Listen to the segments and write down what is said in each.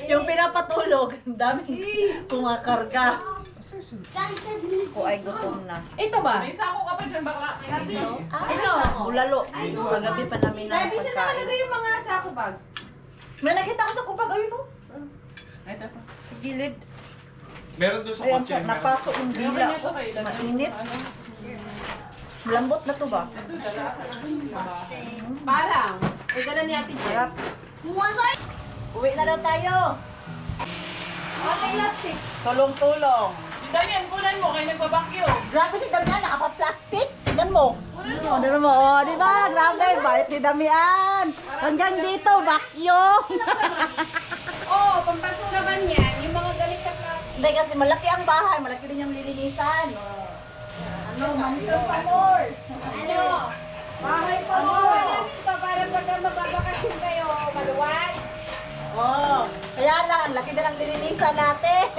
Yung pinapatulog, ang dami kumakarga. Ko ay gutom na. Ito ba? May sako ka pa dyan, bakla. Ito, bulalo. Kagabi pa namin na Sabi saan nakalagay yung mga sako bag? May nakita ko sa kupag, ayun o. Ito pa. Sa gilid. Meron doon sa Ayan, kotse. napasok yung dila ko. Mainit. Malambot na to ba? Ito, dala sa Parang. Ay, dala ni Ate Jen. Sarap. Uwi na daw tayo. Okay, plastic. Tulong-tulong. Si Damian, kunan mo, kayo nagbabakyo. Grabe si Damian, nakapa-plastic. Tignan mo. Tignan mo. Oh, di ba? Grabe, balik ni Damian. Hanggang dito, vacuum. Oh, pampasura ba niyan? Yung mga galit sa plastic. Hindi kasi malaki ang bahay, malaki din yung lilinisan. Oh. Ano, mansion pa more. Ano? Bahay pa mo. Para pagka magbabakasyon kayo, maluwag. Oh, kaya lang, ang laki din ang lilinisan natin.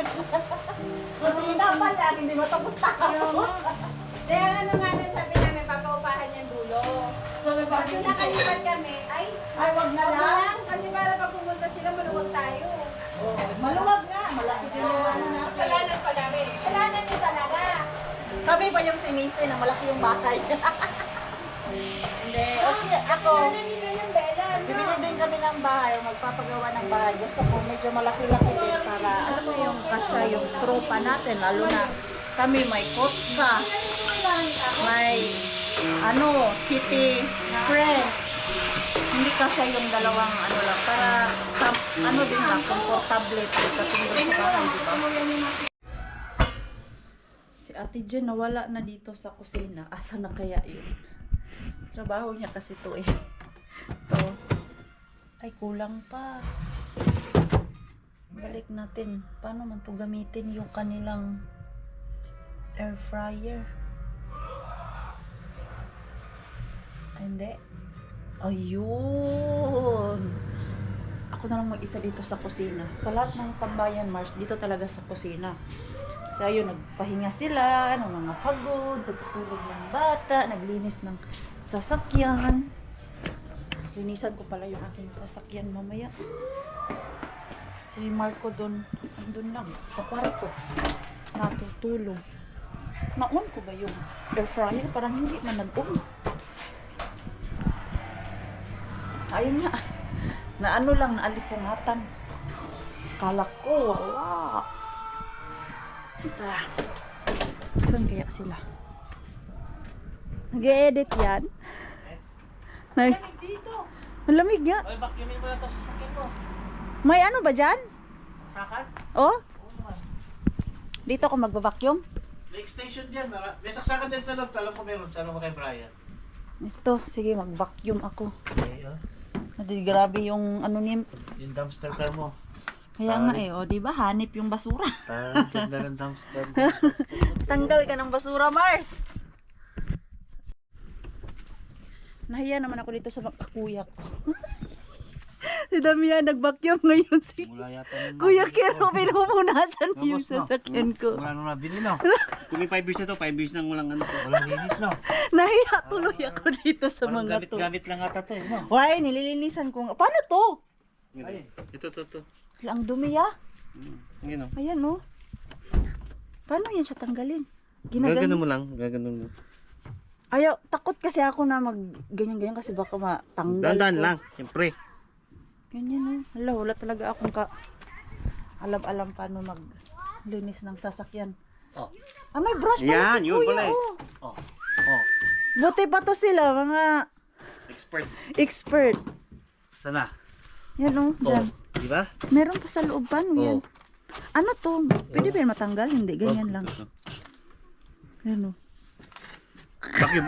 Kusina pa lang, hindi matapos-tapos. Kaya ano nga na sabi namin, papaupahan yung dulo. So, may Pag pag nakalipat kami, ay, wag na wag lang. kasi para pag pumunta sila, maluwag tayo. Oh, maluwag nga, malaki din yung ano natin. Kasalanan pa namin. Kasalanan niyo talaga. Kami pa yung sinisi na malaki yung bahay. Hindi, okay, ako. Kasalanan niyo yung Bella, no? Bibili din kami ng bahay, magpapagawa ng bahay. Gusto ko medyo malaki-laki din para alam mo yung kasya yung tropa natin, lalo na kami may kotsa, may city friend. Hindi kasya yung dalawang ano lang, para ano din lang, komportable pagkatulog sa bahay, di ba? Si Ate Jen nawala na dito sa kusina. Asa na kaya yun? Trabaho niya kasi to eh. Ito. Ay, kulang pa. Balik natin. Paano man to gamitin yung kanilang air fryer? Ay, hindi. Ayun. Ako na lang mag-isa dito sa kusina. Sa lahat ng tambayan, Mars, dito talaga sa kusina. So, ayun, nagpahinga sila, ng mga pagod, nagtulog ng bata, naglinis ng sasakyan. Linisan ko pala yung aking sasakyan mamaya. Si Marco doon, andun lang, sa kwarto. Natutulog. Na-on ko ba yung air fryer? Parang hindi man nag-on. Ayun nga. Na ano lang, naalipungatan. Kala ko, wala. Ita. Saan kaya sila? Nag-e-edit yan? Malamig nga. Ay, vacuumin mo na ito sa sakyan mo. May ano ba dyan? Sakan? Oh? Oo naman. Dito ako magbabacuum. May extension dyan. May saksakan din sa loob. Alam ko meron. Sa ano mo kay Brian? Ito, sige magvacuum ako. Okay, oh. Hindi, grabe yung ano ni... Yung dumpster car mo. Kaya nga eh, oh, di ba? Hanip yung basura. Ganda ng dumpster. Tanggal ka ng basura, Mars! Nahiya naman ako dito sa kuya ko. Si Damian nag-vacuum ngayon si Mula yata nung Kuya Kero, pinupunasan yung sasakyan ko. Wala nung nabili, no? Kung may 5 years na to, 5 years nang walang ano. Walang linis, no? Nahiya tuloy ako dito sa Parang mga to. gamit lang ata to, eh, no? Why, nililinisan ko nga. Paano to? Ay, ito. Ang dumi ah. Yun, no? Ayan oh. Paano yan siya tanggalin? Gagano mo lang, gagano mo. Ayaw, takot kasi ako na mag ganyan-ganyan kasi baka matanggal Dandan ko. lang, siyempre. Ganyan oh. Hala, wala talaga akong alam-alam paano maglinis ng sasakyan. Oh. Ah, may brush pala Yan, si yun Kuya, pala eh. oh. Oh. Buti pa to sila, mga Expert. expert. Sana. Yan oh, dyan. Di ba? Meron pa sa loob, paano yan? Oh. Ano to? Pwede ba yan matanggal? Hindi, ganyan lang. Yan oh. Bakit?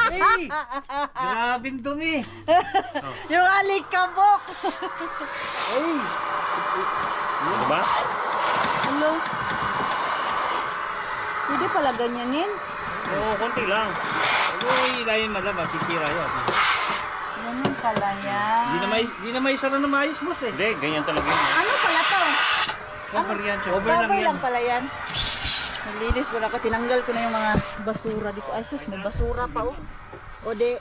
Hey! Grabing dumi. Yung alikabok! Hey! Ano ba? Hello? Pwede pala ganyanin. Oo, konti lang. Uy, ilayin malaba, sisira yun. Ganyan pala yan. Di na may isara na maayos, boss eh. Hindi, ganyan talaga yun. Ano pala to? Cover yan siya. Cover lang pala yan. Nalinis mo na ako. Tinanggal ko na yung mga basura dito. Ay sus, may basura pa oh. O de,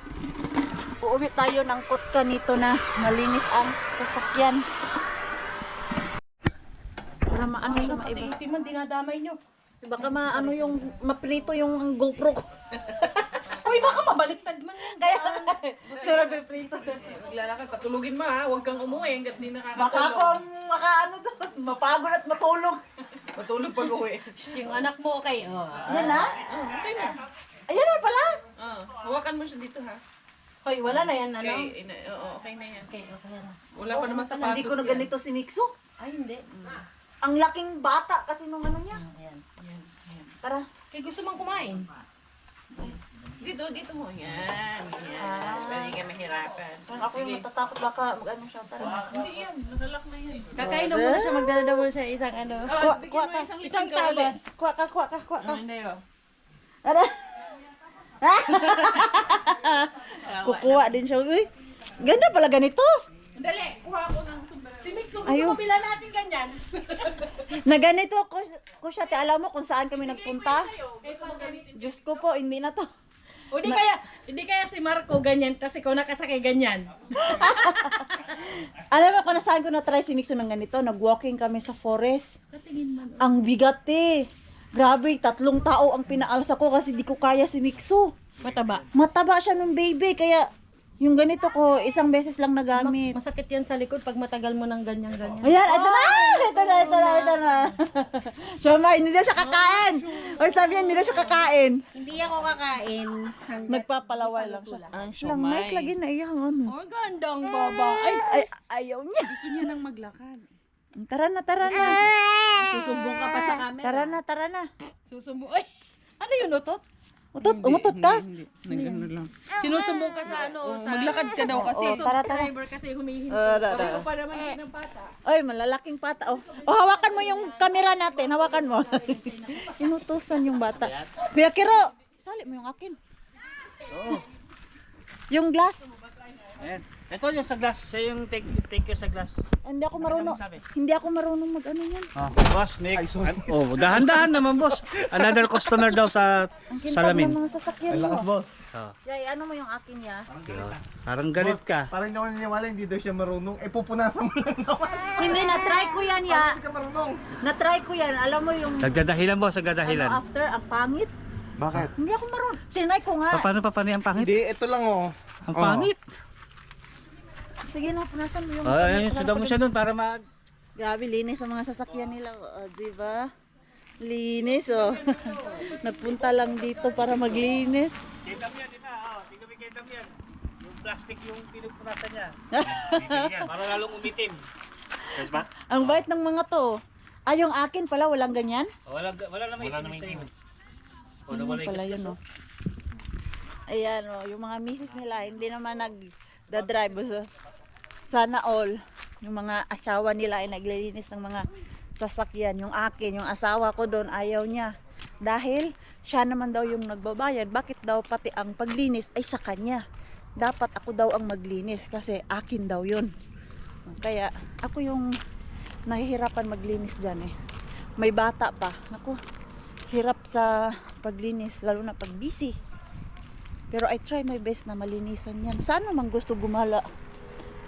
uuwi tayo ng kotka nito na malinis ang sasakyan. Para maano siya maiba. Itiman, dinadamay nyo. Baka maano yung maprito yung GoPro ko. Uy, baka mabaliktad man yan. Kaya, sira prito. Maglalakad, patulugin mo ha. Huwag kang umuwi hanggat di Baka nakakatulog. akong makaano doon, mapagod at matulog. Matulog pag uwi. Yung anak mo, okay. Oh. Yan na? Okay na. Ayan na pala. Hawakan mo siya dito ha. Hoy, wala na yan, ano? Okay, okay na yan. Okay, okay na. Wala pa naman sapatos Hindi ko na ganito si Mixo. Ay, hindi. Ang laking bata kasi nung ano niya. Ayan. Yan, yan. Tara. Kaya gusto mong kumain. Dito mo. Yan, yan. Pwede ka mahirapan. Kung ako yung matatakot baka mag-ano siya. Tara. Hindi yan, nakalak na yan. Kakain na muna siya, magdala muna siya isang ano. Bigyan mo isang Isang liting kawali. tabas. Kuha ka. Hindi oh. Tara. Kukuha din siya. Uy, ganda pala ganito. Dali, kuha ko ng sombrero. Si Mix, gusto Ayun. mo bila natin ganyan. Na ganito ko siya. Te, alam mo kung saan kami nagpunta? Gusto mo gamitin. Diyos ko po, hindi na to. O hindi kaya si Marco ganyan kasi kung nakasakay ganyan. Alam mo kung nasaan ko na-try si Mixo ng ganito? Nag-walking kami sa forest. Katingin man. Ang bigat eh. Grabe, 3 tao ang pinaalsa ko kasi di ko kaya si Mixo. Mataba. Mataba siya nung baby, kaya yung ganito ko, isang beses lang nagamit. Masakit yan sa likod pag matagal mo ng ganyan-ganyan. Ayan, ito na. Siya hindi na siya kakain. O sabi niya, hindi na siya kakain. Hindi ako kakain. Nagpapalaway lang siya. Ang Lang, nice lagi na iyang ano. Oh, gandang baba. Ay, ayaw niya. Gusto niya nang maglakad. Tara na. Susumbong ka pa sa camera. Tara na. Susumbong. Ay, ano yun, utot? Umutot ka? Nagano lang. Sinusumbong ka sa ano? Sa Maglakad ka daw kasi. Tara. subscriber kasi humihinto. Pareho pa naman din ng bata. Oy, malalaking pata. Oh, hawakan mo yung camera natin. Hawakan mo. Inutusan yung bata. Kuya Kiro, sali mo yung akin. Oo. Yung glass. Ayan. Ito yung sa glass. Siya yung take you sa glass. Hindi ako marunong. Hindi ako marunong mag-ano yan. Oh, boss, next. Oh, dahan-dahan naman, boss. Another customer daw sa Ang kintab salamin. ng mga sasakyan mo. boss. Oh, Yay, ano mo yung akin ya? parang galit ka. Parang hindi ako naniniwala, hindi daw siya marunong. Eh, pupunasan mo lang naman. Hindi, na-try ko yan ya. Hindi ka marunong. Na-try ko yan. Alam mo yung Nagdadahilan, boss, ano nagdadahilan. after, ang pangit. Bakit? Hindi ako marunong. Tinry ko nga. Paano yung pangit? Hindi, ito lang oh. Ang pangit. Sige na, punasan mo yung... Oh, ayun, sundan mo siya doon para mag... Grabe, linis ng mga sasakyan nila. Diba? Linis, oh. Nagpunta lang dito para maglinis. Kita mo yan, di ba? Oh, tingnan mo kita mo yan. Yung plastic yung pinupunasan niya. Para lalong umitim. Yes ba? Ang bait ng mga to. Yung akin pala, walang ganyan? Wala naman itim. Ano pala yun, oh. Ayan, oh, yung mga misis nila, hindi naman nagda-drive. So, sana all, yung mga asawa nila ay naglilinis ng mga sasakyan. Yung akin, yung asawa ko doon, ayaw niya. Dahil, siya naman daw yung nagbabayad. Bakit daw pati ang paglinis ay sa kanya? Dapat ako daw ang maglinis kasi akin daw yun. Kaya, ako yung nahihirapan maglinis dyan eh. May bata pa. Ako, hirap sa paglinis, lalo na pag busy. Pero I try my best na malinisan yan. Saan naman gusto gumala?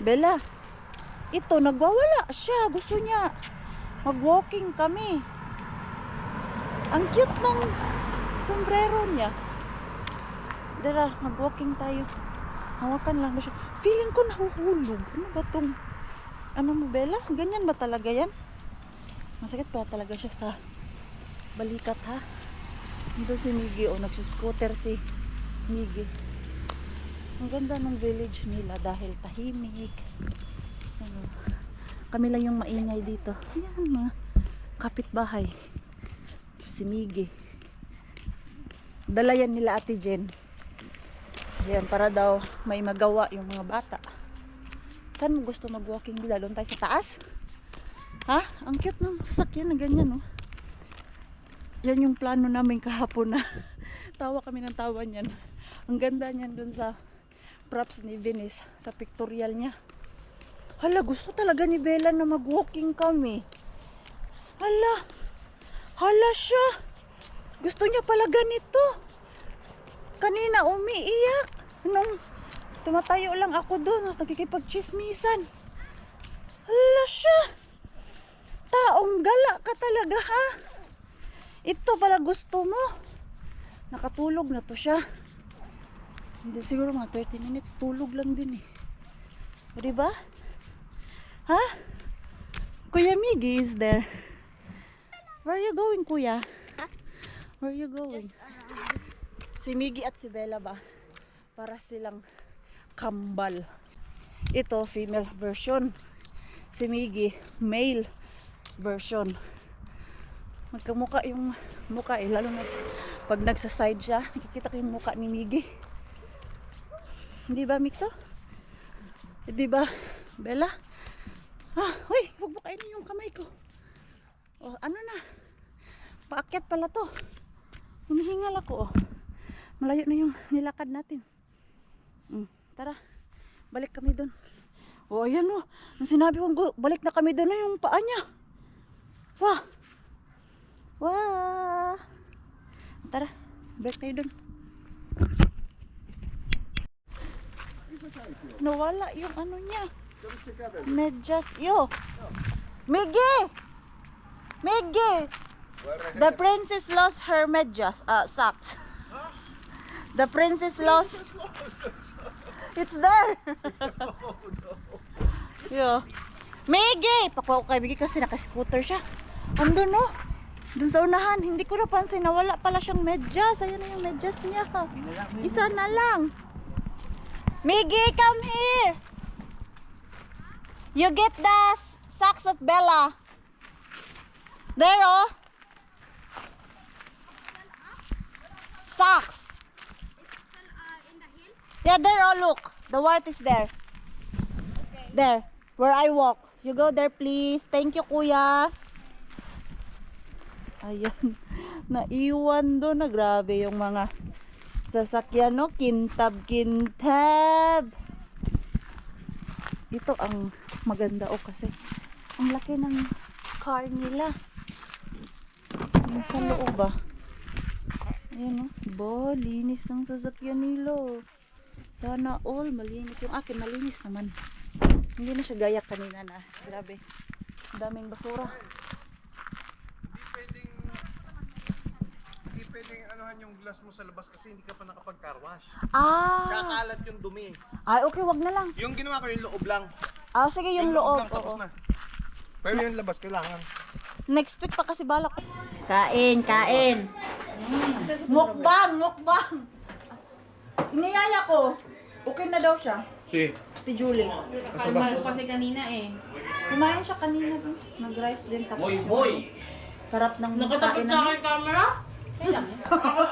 Bella, ito, nagwawala siya. Gusto niya. Mag-walking kami. Ang cute ng sombrero niya. Dara, mag-walking tayo. Hawakan lang mo siya. Feeling ko nahuhulog. Ano ba tong... Ano mo, Bella? Ganyan ba talaga yan? Masakit pa talaga siya sa balikat, ha? Ito si Miggy, o nagsiscooter si Miggy. Ang ganda ng village nila dahil tahimik. Ano, kami lang yung maingay dito. Ayan, mga kapitbahay. Si Miggy. Dala yan nila Ate Jen. Ayan, para daw may magawa yung mga bata. Saan mo gusto mag-walking nila? Doon tayo sa taas? Ha? Ang cute ng sasakyan na ganyan, oh. Yan yung plano namin kahapon na tawa kami ng tawa niyan. Ang ganda niyan dun sa props ni Venice, sa pictorial niya. Hala, gusto talaga ni Bella na mag-walking kami. Hala siya. Gusto niya pala ganito. Kanina umiiyak. Nung tumatayo lang ako doon, nagkikipag-chismisan. Hala siya. Taong gala ka talaga, ha? Ito pala gusto mo. Nakatulog na to siya. Hindi siguro mga 30 minutes. Tulog lang din eh. O diba? Ha? Kuya Miggy is there. Where are you going, kuya? Where are you going? Si Miggy at si Bella ba? Para silang kambal. Ito, female version. Si Miggy, male version. Magkamuka yung muka eh. Lalo na pag nagsaside siya, nakikita ko yung muka ni Miggy. Hindi ba, Mixo? Hindi ba, Bella? Ah, uy, huwag mo kainin yung kamay ko. Oh, ano na? Paakyat pala to. Humihingal ako, oh. Malayo na yung nilakad natin. Tara, balik kami doon. Oh, ayan oh. Nung sinabi kong balik na kami doon na yung paa niya. Wah! Wah! Tara, balik tayo doon. Nawala yung ano niya. Medyas. Yo! Miggy! Miggy! The princess lost her medyas. Socks. The princess lost. It's there. Yo. Miggy! Pakuha ko kay Miggy kasi naka-scooter siya. Andun no? Dun sa unahan. Hindi ko napansin na wala pala siyang medyas. Ayan na yung medyas niya. Isa na lang. Miggy, come here. You get the socks of Bella. There, oh. Socks. Yeah, there, oh, look. The white is there. There, where I walk. You go there, please. Thank you, kuya. Ayan. Naiwan doon na. Grabe yung mga sasakyan, no? Kintab-kintab. Ito ang maganda, oh, kasi ang laki ng car nila. Nasa loob ba? Ayan, oh. Ba, linis ng sasakyan nila, oh. Sana all malinis. Yung akin malinis naman. Hindi na siya gaya kanina na. Grabe. Ang daming basura. Hindi pwedeng anuhan yung glass mo sa labas kasi hindi ka pa nakapag-car wash. Ah! Kakalat yung dumi. Ay, okay, wag na lang. Yung ginawa ko yung loob lang. Ah, sige, yung loob. lang tapos Oo. na. Pero yung labas kailangan. Next week pa kasi balak. Kain, kain. Mukbang, mukbang. Iniyaya ko. Okay na daw siya. Si. Ti Julie. Kalma ko kasi kanina eh. Kumain siya kanina din. Nag-rice din tapos. Boy! Sarap ng Nakatakot kainan. ka kay camera? Kailan?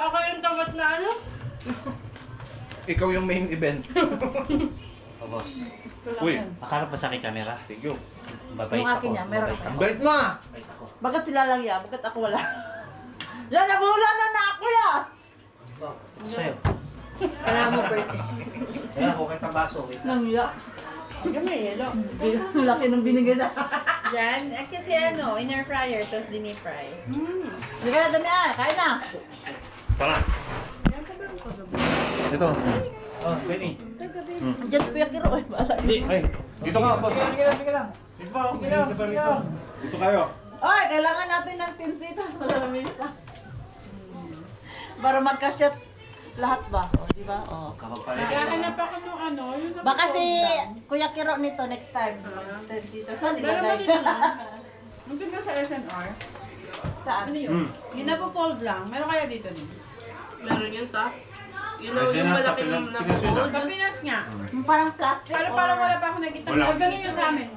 Ako yung tamat na ano? Ikaw yung main event. Oh, boss. Uy, Nakarap pa sa aking camera. thank you. Babait Yung akin ako. niya, meron babait pa. ako. Bait na! Babait ako. Bakit sila lang ya? Bakit ako wala? Yan, nagula na ako ya! Sa'yo. Kailangan mo first. Kaya ako kahit ang baso. Wait lang. Nang ya. Kami, hello. Ang laki ng binigay na. Yan, kasi ano, in air fryer, tapos dinip-fry. Sige na, dami ah. Kain na. Tara. Ito. Oh, Benny. Diyan si Kuya Kiro. Ay, bahala. Ay, dito ka, boss. Sige lang. Dito ka, dito kayo. Ay, kailangan natin ng 10 seaters na lamesa. Para magka-shot lahat ba? O, di ba? O. Kapag pala. Naghahanap ako ng ano, yung Baka si Kuya Kiro nito next time. 10 seaters. Saan Pero ilagay? dito lang. Nandun ka sa SNR. Saan? Ano yun? Yung napo-fold lang. Meron kaya dito din? Meron yun ta? Yun o, yung malaki yung napo-fold. Sa Pinas nga. Yung parang plastic Pero or- parang wala pa ako nakita. Wala. Ganun yung sa amin.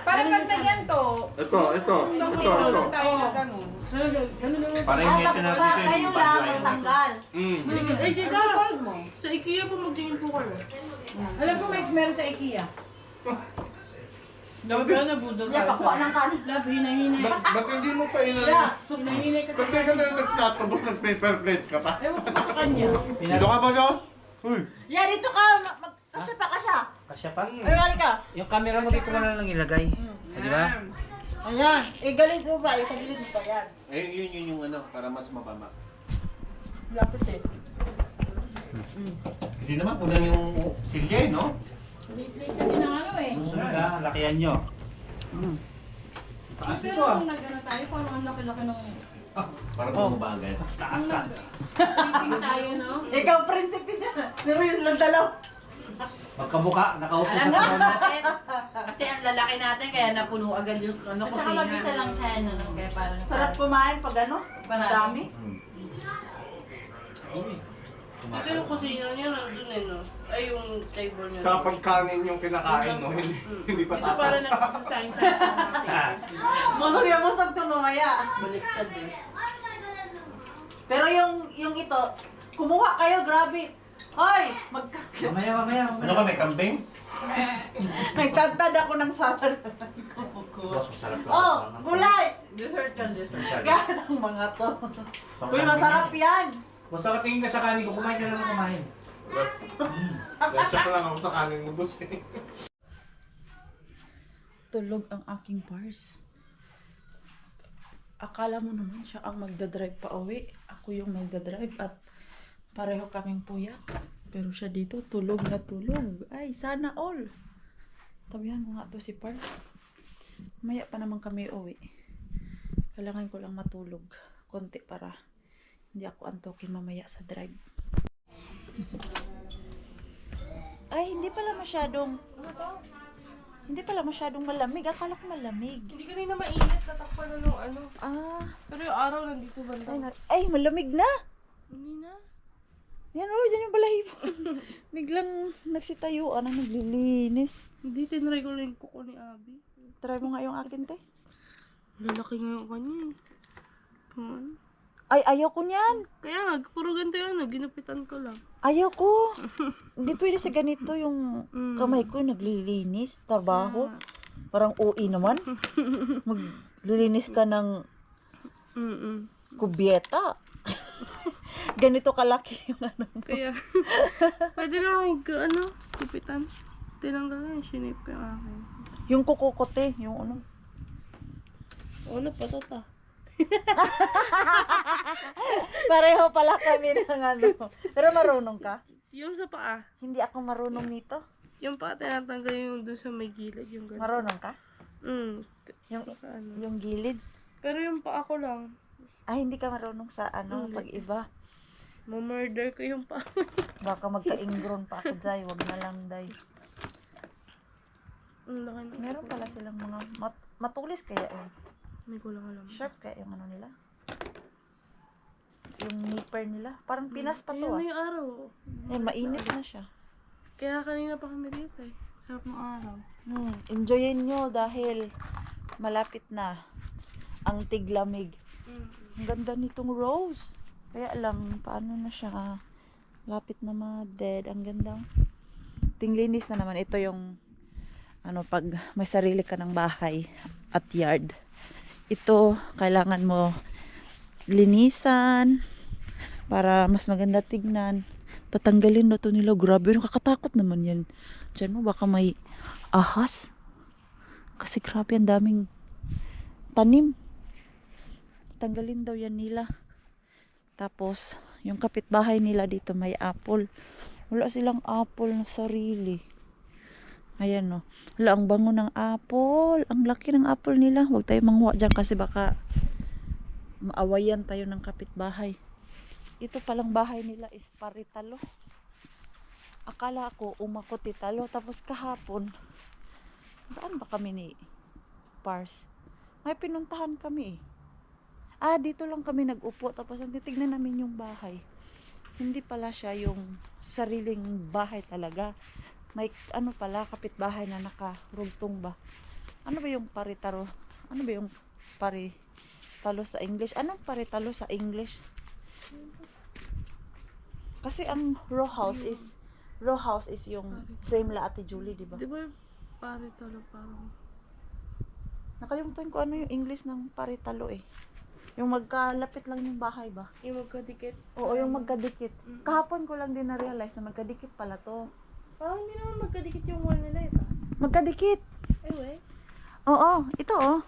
Para pag na ganito, Ito. itong table lang tayo na ganun. Ganun lang. Para Ah, yung mesa natin baka ito, kayo yung lang pagkain. matanggal. Eh, di ka. Sa IKEA po magtingin po kayo. Alam ko may smell sa IKEA. Dapat ka na budol Yan, pakuha ng kanin. Love, hinay-hinay. Ba't hindi mo pa yun? Siya. Hinay-hinay ka sa Ba't di ka na nagtatapos nag-paper plate ka pa? Ewan ko pa sa kanya. Dito ka, boss, oh? Uy. Yan, dito ka. Kasya pa, kasya. Kasya pa. Ay, wari ka. Yung camera mo dito ka na lang ilagay. Di ba? Ayan. Galit mo ba? Tagilid mo ba yan? Yun yung ano, para mas mababa. Lapit eh. Kasi naman, kulang yung silya, no? Late kasi ng ano eh. Sunod ha, lakihan nyo. Taas nito Pero ah. kung nag-ano tayo, parang ang laki-laki ng... Para Oh. bumabagal. Taas ah. Meeting tayo, no? Ikaw, prinsipe dyan. Pero yun lang dalaw. Magkabuka, nakaupo sa Alam mo, corona. bakit? Kasi ang lalaki natin, kaya napuno agad yung ano, At saka kusina. mag-isa lang siya, ano, kaya parang... Sarap kumain pag ano? Marami. Dami. Ito yung kusina niya, nandun eh, no? Ay, yung table niya. Kapag kanin yung kinakain, no? Hindi pa Ito para tatas. nagsasayin-sayin sa natin. Busog na busog to mamaya. Baliktad eh. Pero yung ito, kumuha kayo, grabe. Hoy! Mamaya. Ano kami, kambing? Nagtantad ako ng salad. Boss, masarap lang. Oh, gulay! Dessert yan, dessert. Gata ang mga to. Uy, masarap yan. Basta nakatingin ka sa kanin ko, kumain ka lang ng kumain. Diretso pa lang ako sa kanin mo, boss eh. Tulog ang aking pars. Akala mo naman siya ang magdadrive pa uwi. Ako yung magdadrive at pareho kaming puyat. Pero siya dito, tulog na tulog. Ay, sana all. Tabihan ko nga to si Pars. Maya pa naman kami uwi. Kailangan ko lang matulog. Konti para hindi ako antokin mamaya sa drive. Ay, hindi pala masyadong malamig. Akala ko malamig. Hindi kanina mainit, tatakpan na nung ano. Ah, Pero yung araw nandito banda. ay, malamig na. Hindi na. Yan o, dyan yung balahibo. Biglang nagsitayuan na naglilinis. Hindi, tinry ko lang yung kuko ni Abby. Try mo nga yung akin, te. Lalaki nga yung kanya eh. Come on. Ay, ayaw ko niyan. Kaya nga, puro ganito yun, ginapitan ko lang. Ayaw ko. Hindi pwede sa ganito yung kamay ko naglilinis, trabaho. Parang OE naman. Maglilinis ka ng kubyeta. Ganito kalaki yung ano mo. Kaya, pwede lang ano, kipitan. Tinanggal na yung shinip ko yung akin. Yung kukukote, yung ano. Ano pa to ta? Pareho pala kami ng ano. Pero marunong ka? Yung sa paa. Hindi ako marunong nito. Yung paa, tinatanggal yung doon sa may gilid. Yung ganito. Marunong ka? Yung, Baka ano. yung gilid. Pero yung paa ko lang. Ay, hindi ka marunong sa ano, Hindi. pag iba. Ma-murder ko yung paa. Baka magka-ingron pa ako, Day. Wag na lang, Day. Ang laki na. Meron pala silang mga matulis kaya yun. May kulang alam. Sharp kaya yung ano nila. Yung nipper nila. Parang pinas pa to Ayun na ah. yung araw. Eh, mainit na siya. Kaya kanina pa kami dito eh. Sarap ng araw. Enjoyin nyo dahil malapit na ang tiglamig. Ang ganda nitong rose. Kaya lang, paano na siya? Lapit na ma-dead. Ang ganda. Tinglinis na naman. Ito yung ano, pag may sarili ka ng bahay at yard. Ito, kailangan mo linisan para mas maganda tignan. Tatanggalin na to nila. Grabe, nakakatakot naman yan. Diyan mo, baka may ahas. Kasi grabe, ang daming tanim. Tanggalin daw yan nila. Tapos, yung kapitbahay nila dito may apple. Wala silang apple na sarili. Ayan no. Wala, ang bango ng apple. Ang laki ng apple nila. Huwag tayo manguha dyan kasi baka maawayan tayo ng kapitbahay. Ito palang bahay nila is paritalo. Akala ko umakotitalo. Tapos kahapon, saan ba kami ni Pars? May pinuntahan kami eh. Ah, dito lang kami nag-upo. Tapos ang titignan namin yung bahay. Hindi pala siya yung sariling bahay talaga. May ano pala, kapitbahay na nakarugtong ba? Ano ba yung paritaro? Ano ba yung paritalo sa English? Anong paritalo sa English? Kasi ang row house is yung same la Ate Julie, di ba? Di ba yung paritalo parang? Nakalimutan ko ano yung English ng paritalo eh. Yung magkalapit lang yung bahay ba? Yung magkadikit. Oo, yung magkadikit. Kahapon ko lang din na-realize na magkadikit pala to. Parang hindi naman magkadikit yung wall nila ito. Magkadikit. Anyway. Oo, ito oh.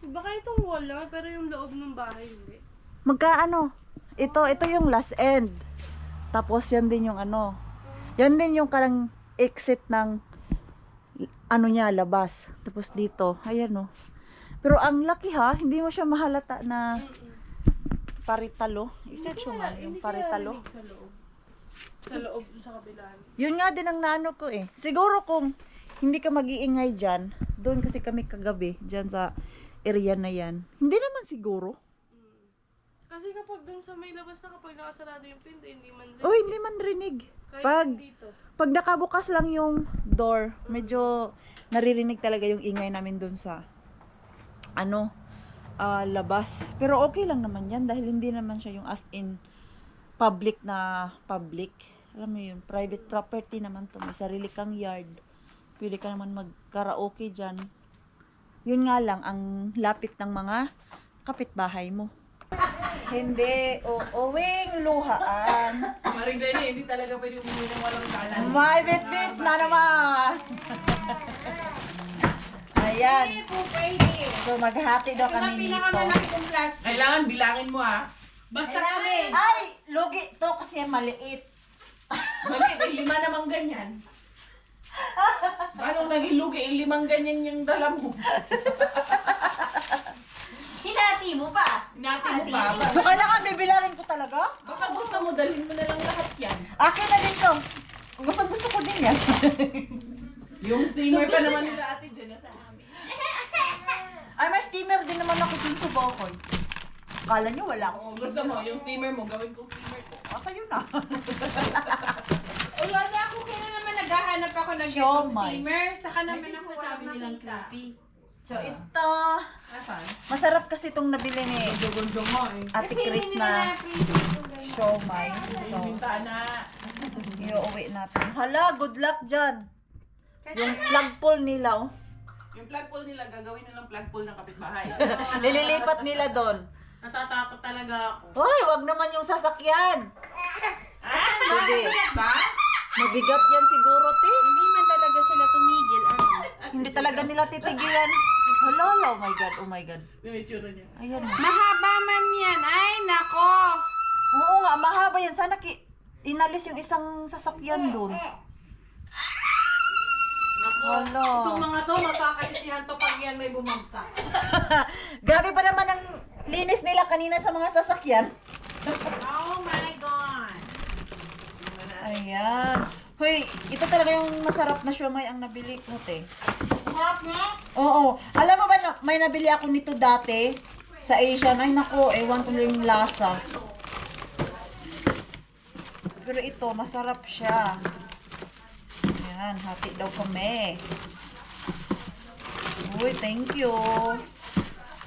Baka itong wall lang, pero yung loob ng bahay hindi. Magkaano? Ito yung last end. Tapos yan din yung ano. Yan din yung karang exit ng ano niya, labas. Tapos dito, ayan oh. Pero ang laki ha, hindi mo siya mahalata na paritalo. I-search mo nga yung paritalo. Sa loob. Sa loob, sa kabila. Yun nga din ang naano ko eh. Siguro kung hindi ka mag-iingay dyan, doon kasi kami kagabi, dyan sa area na yan. Hindi naman siguro. Kasi kapag dun sa may labas na kapag nakasarado yung pinto, hindi man rin. Oh, hindi man rinig. Kahit dito. Pag nakabukas lang yung door, medyo naririnig talaga yung ingay namin doon sa ano, labas. Pero okay lang naman yan dahil hindi naman siya yung as in public na public. Alam mo yun, private property naman to. May sarili kang yard. Pwede ka naman mag-karaoke dyan. Yun nga lang, ang lapit ng mga kapitbahay mo. Hindi, uwing luhaan. Maring Glenny, hindi talaga pwede umuwi ng walang kanan. May bit-bit na naman. Ayan. Hindi po pwede. So maghati daw Ito na kami nito. pinakamalaki kong plastic. Kailangan bilangin mo ah. Basta kami. Ay, lugi to kasi maliit. Mali, may 5 namang ganyan. Paano naging lugi? 5 ganyan yung dala mo. Hinati mo pa. Natin mo pa. So kailangan bibilangin ko talaga? Baka gusto mo, dalhin mo na lang lahat yan. Akin na din to. Gusto ko din yan. Yung steamer pa naman nila ate dyan nasa amin. Ay, may steamer din naman ako dun sa balcony. Kala nyo wala ako. Kung gusto mo, yung steamer mo, gawin kong steamer ko. Asa yun na. Wala na ako. Kailan naman naghahanap ako ng Siomay. getong steamer. Saka naman May ako sinasabi wala nilang makita. creepy. So ito, Asan? masarap kasi itong nabili ni Gundong mo eh. Ate Kasi Chris hindi nila na na-appreciate yung ganyan. siomay. Yung So, bintana. iuwi natin. Hala, good luck dyan. Kasi Yung flagpole nila, oh. Yung flagpole nila, gagawin nilang flagpole ng kapitbahay. Nililipat nila doon. Natatakot talaga ako. Hoy, wag naman yung sasakyan. Sige. Ba? Mabigat yan siguro, te. hindi man talaga sila tumigil. Ano? Hindi talaga nila titigilan. Hala, hala, oh my God, oh my God. Yung itsura niya. Ayan. Mahaba man yan. Ay, nako. Oo nga, mahaba yan. Sana inalis yung isang sasakyan doon. Hala. Itong mga to, magkakaisihan to pag yan may bumagsak. Grabe pa naman ang linis nila kanina sa mga sasakyan. Oh my God. Ayan. Hoy, ito talaga yung masarap na siomay ang nabili ko, te. Sarap nga. Oo. Alam mo ba, may nabili ako nito dati sa Asian. Ay nako, ewan ko yung lasa. Pero ito, masarap siya. Ayan, hati daw kami. Uy, thank you.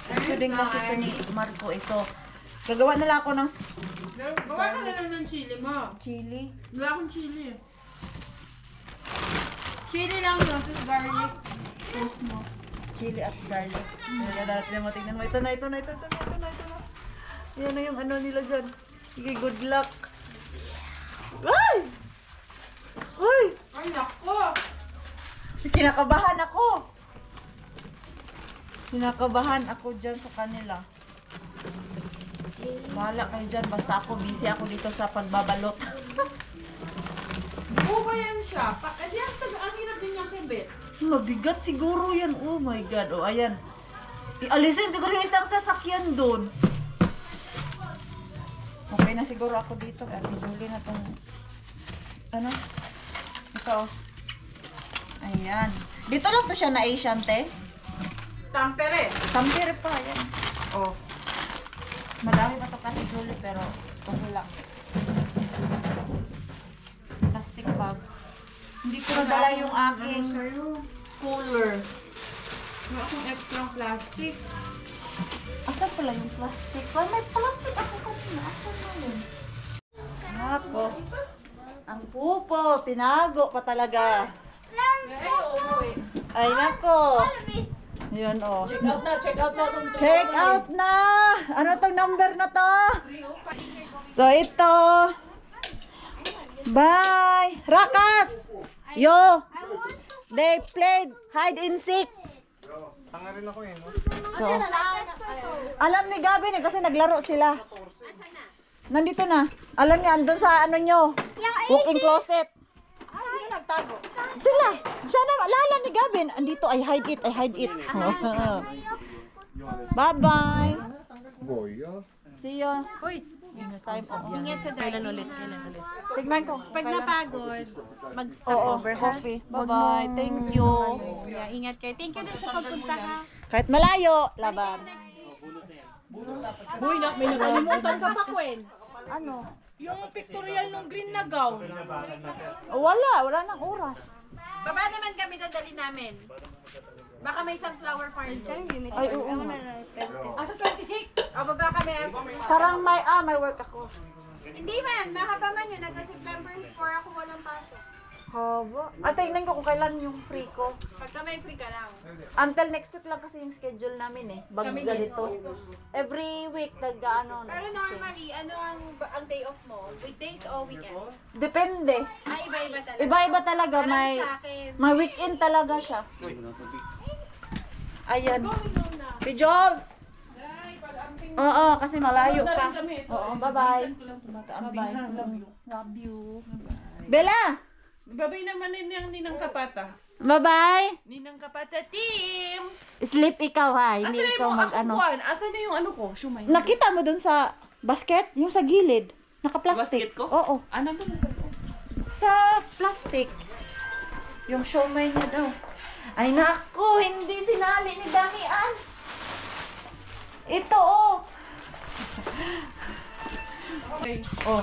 Thank you din kasi ito ni Marco. So, gagawa na lang ako ng Gawa ka na lang ng chili mo. chili. Wala akong chili. Chili lang yun. Tapos garlic. Toast mo. Chili at garlic. Tingnan mo, tingnan mo. Ito na. Yan na yung ano nila dyan. Sige, good luck. Ay! Uy! Ay, nako! Kinakabahan ako dyan sa kanila. Bahala kayo dyan. Basta ako, busy ako dito sa pagbabalot. Oo ba yan siya? Ang hirap din niyang kibit. Mabigat siguro yan. Oh my God. Oh, ayan. Alisin siguro yung isang sasakyan doon. Okay na siguro ako dito. Ate Julie na tong ano? Ito. Ayan. Dito lang to siya na Asian, te. Tampere. Tampere pa. Ayan. Oh. Mas madami pa to Ate Julie pero okay lang. Plastic bag. Hindi ko nadala yung aking cooler. Wala akong extra plastic. Asan pala yung plastic? Why may plastic ako kanina? Asan na yun? Nako. Ang pupo, tinago pa talaga. Ay, oo eh. Ay, nako. Yun, oh. Check out na room 2. Check out na! Ano tong number na to? So, ito. Bye! Rakas! Yo! They played hide and seek. Tanga rin ako eh, no? So, alam ni Gavin eh, kasi naglaro sila. Nandito na. Alam niya, andun sa ano nyo. Walk-in closet. Sila. Siya na, lala ni Gavin. Andito, I hide it. Bye-bye. Boy, See you. Uy. Next time. Ingat sa Kailan driving. ulit? Tignan ko. Pag napagod, mag-stop Oo, over ha? coffee. Bye-bye. Thank you. Yeah, ingat kayo. Thank you din sa pagpunta ha. Kahit malayo, laban. Uy, may nakalimutan ka pa, Gwen. Ano? Yung pictorial ng green na gown. Wala nang oras. Baba naman kami, dadali namin. Baka may sunflower farm doon. Ay, oo nga. Asa 26? O, baba kami. Parang may work ako. Hindi man, mahaba man yun. Nag-September 4 ako walang pasok. Haba. Tingnan ko kung kailan yung free ko. Pagka may free ka lang. Until next week lang kasi yung schedule namin eh. Bago ganito. Every week nag-ano. Pero normally, ano ang day off mo? Weekdays o weekends? Depende. Iba-iba talaga. Iba-iba talaga. Parang sa akin. May weekend talaga siya. Ayan. Si Jules! Oo, kasi malayo pa. Oo, bye-bye. Bye-bye. Love you. Bella! Babay naman yung Ninang Kapata. Bye-bye! Ninang Kapata team! Sleep ikaw ha. Hindi Asan ikaw yung mag-ano. Juan? Asan na yung ano ko? Shumay. Nakita mo dun sa basket? Yung sa gilid. Naka-plastic. Basket ko? Oo. Ah, nandun na sa Sa plastic. Yung siomay niya daw. Ay naku, hindi sinali ni Damian. Ito oh. Oh.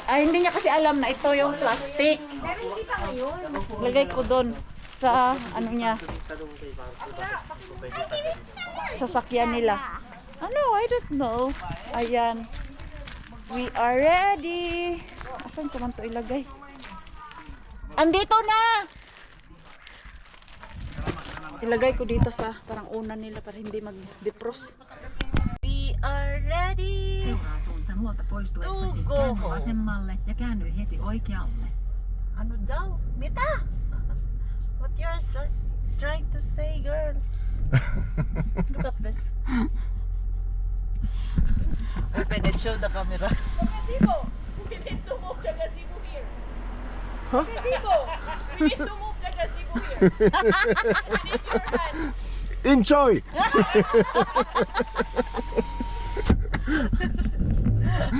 Ay, hindi niya kasi alam na ito yung plastic. Pero hindi pa ngayon. Lagay ko doon sa ano niya. Sasakyan nila. Ano, I don't know. Ayan. We are ready. Asan ko man to ilagay? Andito na! Ilagay ko dito sa parang una nila para hindi mag-defrost. We are ready! Suunta nuolta poistuessasi Go. käänny vasemmalle ja käänny heti oikealle. Ano daw? Mita! What you're trying to say, girl? Look at this. Open and show the camera. gazebo! We need to move the gazebo here. Gazebo! We need to move the gazebo here. We need your hand. Enjoy!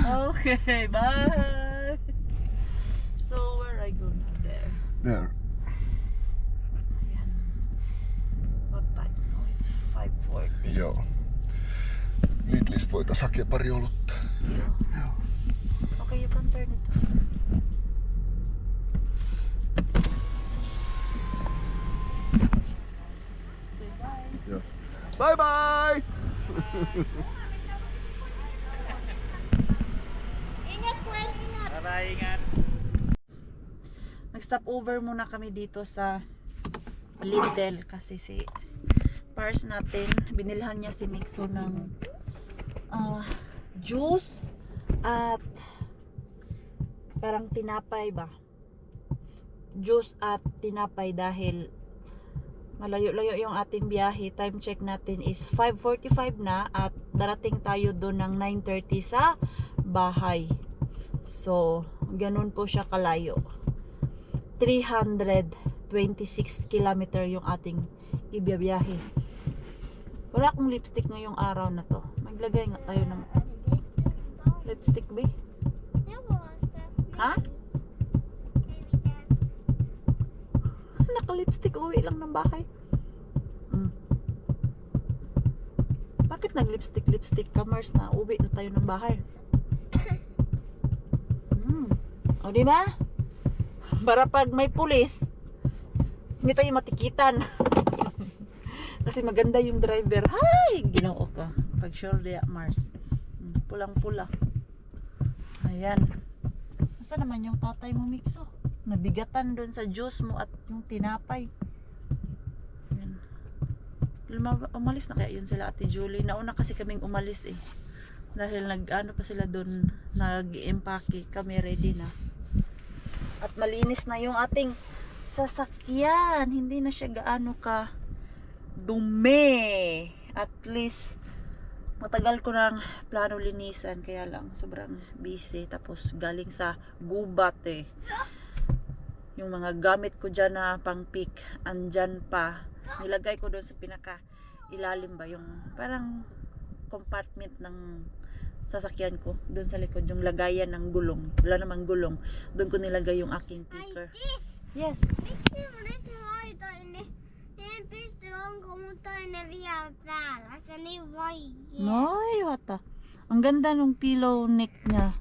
Okay, bye. So where I go now? There. There. Ayan. What time? Oh, it's 5:40. Joo. Lidlistä voitais hakea pari olutta. Okay, you can turn it. Say bye. Joo. Bye bye! Ingat. Nag-stop over muna kami dito sa Lidl kasi si Pars natin, binilhan niya si Mixo ng juice at parang tinapay ba? Juice at tinapay dahil malayo-layo yung ating biyahe. Time check natin is 5:45 na at darating tayo doon ng 9:30 sa bahay. So, ganun po siya kalayo. 326 kilometer yung ating ibiyabiyahe. Wala akong lipstick ngayong araw na to. Maglagay nga tayo ng lipstick, ba? Ha? Naka-lipstick, uwi lang ng bahay. Bakit nag-lipstick ka, Mars, na uwi na tayo ng bahay? O, di ba? Para pag may pulis, hindi tayo matikitan. Kasi maganda yung driver. Hay! Ginoo ka. Pag sure dia, Mars. Pulang-pula. Ayan. Nasa naman yung tatay mo, Mixo? Nabigatan doon sa juice mo at yung tinapay. Ayan. Umalis na kaya yun sila, Ate Julie. Nauna kasi kaming umalis eh. Dahil nag-ano pa sila doon, nag-empake. Kami ready na. At malinis na yung ating sasakyan. Hindi na siya gaano ka dumi. At least, matagal ko nang plano linisan. Kaya lang, sobrang busy. Tapos, galing sa gubat eh. Yung mga gamit ko dyan na pang pick, andyan pa. Nilagay ko doon sa pinaka ilalim ba. Yung parang compartment ng sasakyan ko. Doon sa likod, yung lagayan ng gulong. Wala namang gulong. Doon ko nilagay yung aking picker. Yes. Miksi mun esivaitoinen? En pysty, onko mun toinen vielä täällä? Se on niin vaikea. Noy, wata. Ang ganda ng pillow neck niya.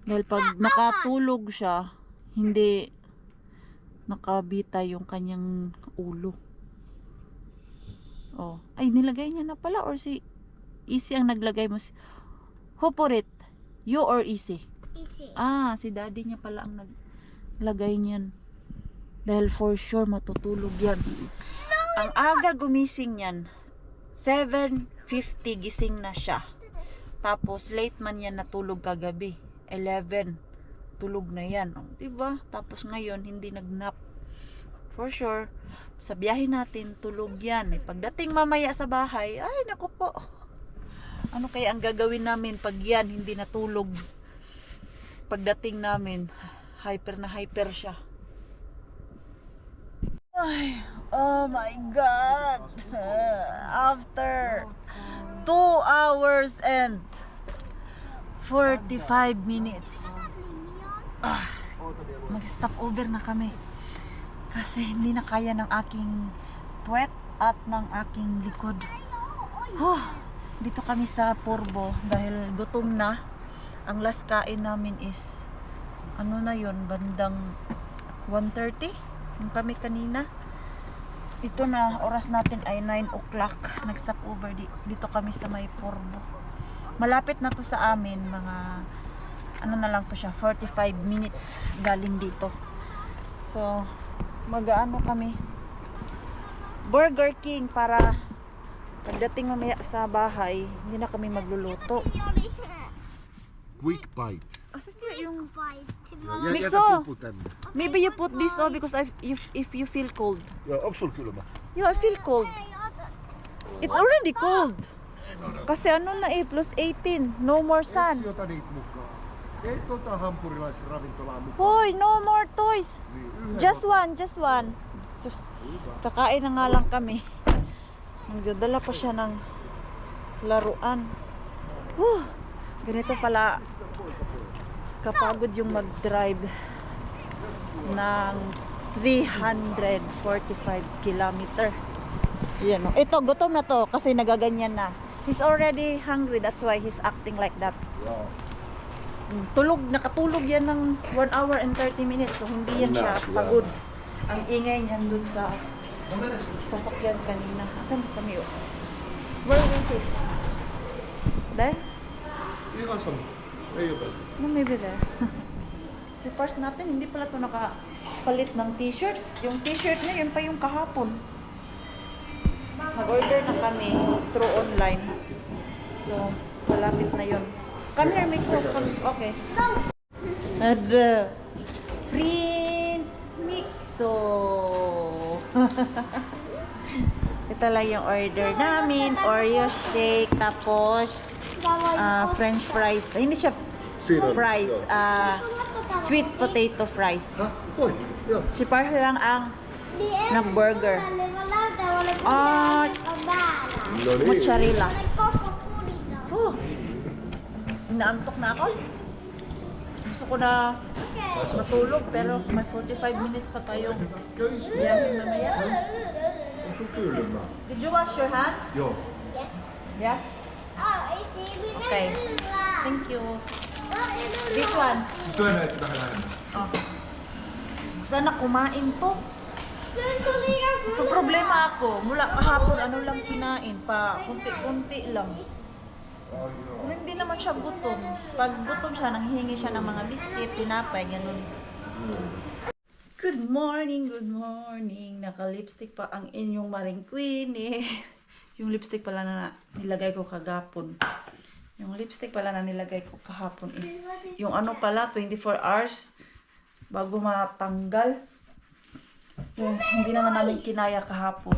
Dahil pag nakatulog siya, hindi nakabita yung kanyang ulo. Oh, ay nilagay niya na pala or si Easy ang naglagay mo. Who put it? You or Easy? Isi. Ah, si daddy niya pala ang naglagay niyan. Dahil for sure matutulog yan. Ang aga gumising yan. 7:50 gising na siya. Tapos late man yan natulog kagabi. 11. Tulog na yan. Oh, diba? Tapos ngayon hindi nagnap. For sure, sa biyahe natin tulog yan. Pagdating mamaya sa bahay, ay naku po. Ano kaya ang gagawin namin pag yan hindi natulog? Pagdating namin, hyper na hyper siya. Ay, oh my God! After 2 hours and 45 minutes, mag-stop over na kami. Kasi hindi na kaya ng aking puwet at ng aking likod. Dito kami sa Purbo dahil gutom na. Ang last kain namin is ano na yon, bandang 1:30 yung kami kanina. Ito na, oras natin ay 9 o'clock. Nag-stop over dito kami sa may Purbo. Malapit na to sa amin, mga ano na lang to siya, 45 minutes galing dito. So mag-ano kami, Burger King, para pagdating mamaya sa bahay hindi na kami magluluto. Quick bite. Asan kaya yung Ja, Mikso. jätä pupu tänne. maybe you put this on because if you feel cold. Joo, onko sulla kylmä? Yeah, I feel cold. It's already cold. Kasi ano na eh, plus 18. No more Etsi sun. ota niitä mukaan. Eikö ota hampurilaisen ravintolaan mukaan? Hoy, no more toys. Niin, yhden Just ota. one, just one. Just, Hyvä. kakain na nga lang kami. Nagdadala pa siya ng laruan. Ganito pala kapagod yung mag-drive ng 345 kilometer. Yan, oh. Ito, gutom na to kasi nagaganyan na. He's already hungry, that's why he's acting like that. Joo. Nakatulog yan ng 1 hour and 30 minutes, so hindi yan siya pagod. Ang ingay niyan dun sa sasakyan kanina. Asan kami? Where is it? There? Ihan sama. Ei ole. No, maybe there. Si Pars natin, hindi pala ito nakapalit ng t-shirt. Yung t-shirt niya, yun pa yung kahapon. Nag-order na kami through online. So, malapit na yun. Come here, Mixo. Okay. Ada. Prince Mixo. Ito lang yung order namin. Oreo shake, tapos French fries. Hindi siya Siinä on. fries. Joo. Sweet potato fries. Häh? Voi. Joo. Si Pars lang ang nag-burger. Ah, No niin. Mozzarella. koko pulina. Naantok na ako. Gusto ko na matulog pero may 45 minutes pa tayong biyahe mamaya. Onko sulla kylmää? Did you wash your hands? Joo. Yes? Okay. Thank you. This one. Työ näitä vähän lähemmin. Oh. Sana kumain to. Ito problema ako. Mula kahapon ano lang kinain pa. Kunti-kunti lang. Ai joo. Hindi naman siya gutom. Pag gutom siya, nanghihingi siya ng mga biscuit, tinapay, ganun. Good morning, good morning. Naka-lipstick pa ang inyong Maring Queen eh. Yung lipstick pala na nilagay ko kagapon. Yung lipstick pala na nilagay ko kahapon is, yung ano pala, 24 hours bago matanggal. So, hindi na namin kinaya kahapon.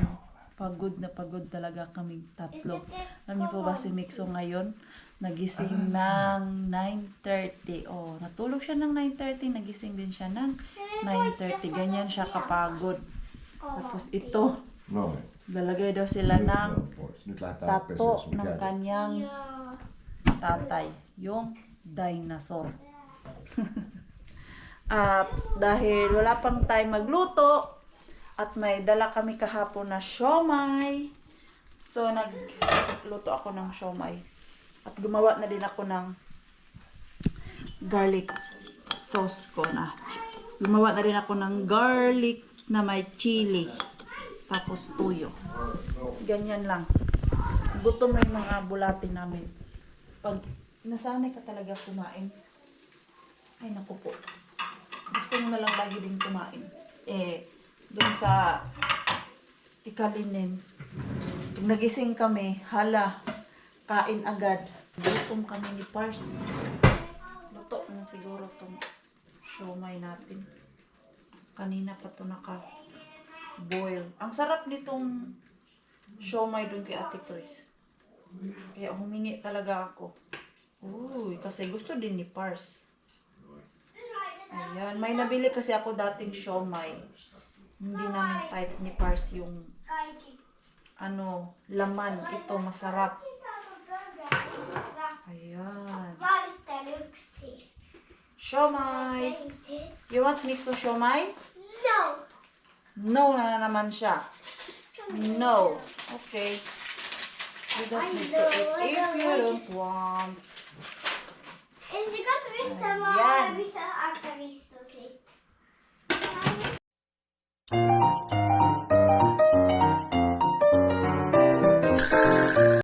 Pagod na pagod talaga kaming tatlo. Alam niyo po ba si Mixo ngayon? Nagising ng 9:30. Oh, natulog siya ng 9:30. Nagising din siya ng 9:30. Ganyan siya kapagod. Tapos ito, Noin. lalagay daw sila ng Pois. Nyt lähdetään tato peseen sun ng kädet. kanyang Joo. tatay, yung dinosaur. At dahil wala pang time magluto, at may dala kami kahapon na siomay, so nagluto ako ng siomay. At gumawa na din ako ng garlic sauce ko na. Gumawa na rin ako ng garlic na may chili. Tapos tuyo. Ganyan lang. Gutom na yung mga bulati namin. Pag nasanay ka talaga kumain, ay naku po. Gusto mo na lang lagi din kumain. Doon sa Ikalinin, pag nagising kami, hala, kain agad. Gutom kami ni Pars. Luto na siguro itong siomay natin. Kanina pa ito naka-boil. Ang sarap nitong siomay doon kay Ate Chris. Kaya humingi talaga ako. Uy, kasi gusto din ni Pars. Ayan, may nabili kasi ako dating siomay. Hindi namin type ni Pars yung Kaikki. laman. Ito masarap. Ayan. Valistelen yksi. Siomay. You want mixed with siomay? No. No na naman siya. No. Okay. You don't need to eat if you don't want. Är det gott vissa Ayan. var vissa aktivister?